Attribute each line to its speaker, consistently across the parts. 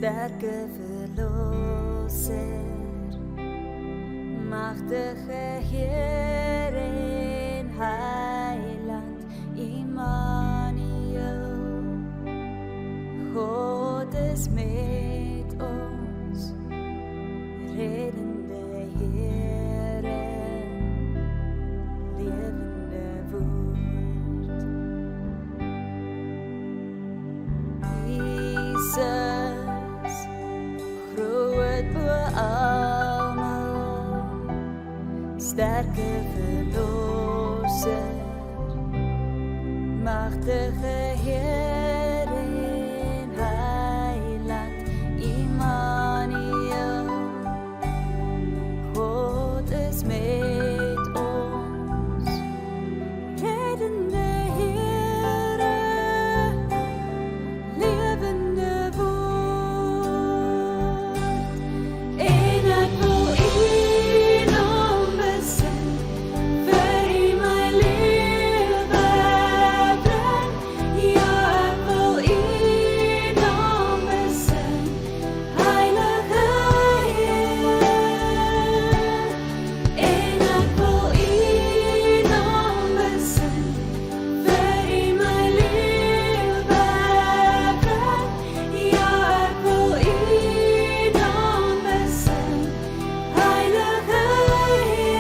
Speaker 1: sterke Verlosser, machtige Heer en Heiland, Immanuel. God is met ons, reddende Heere, levende woord. Jesus, groot bo almal, sterke Verlosser, machtige Heer en Heiland, Immanuel. God is met ons, reddende Heere, levende woord. En ek wil U naam besing, vir U my lewe bring. Ja, ek wil U naam besing, Heilige Heer. En ek wil U naam besing, vir U my lewe bring. Ja, ek wil U naam besing, Heilige Heer.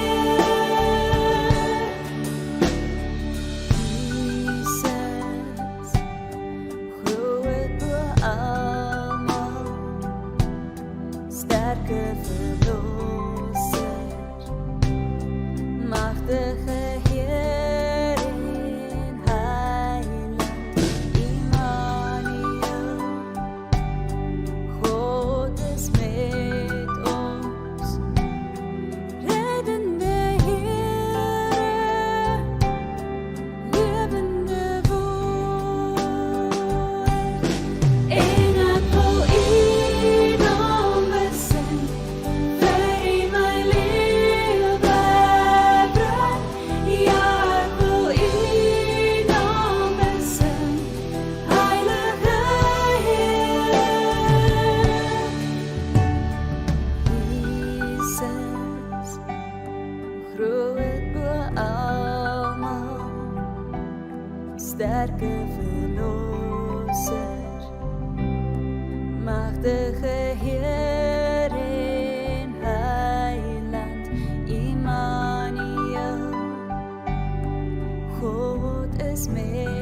Speaker 1: Jesus, groot bo almal, sterke Verlosser, machtige Heer en Heiland, Immanuel. God is met ons, reddende Heere, levende woord. En ek wil U naam besing, vir U my lewe bring. Ja, ek wil U naam besing, Heilige Heer. Jesus, groot bo almal, sterke Verlosser, machtige Heer en Heiland, Immanuel. God is met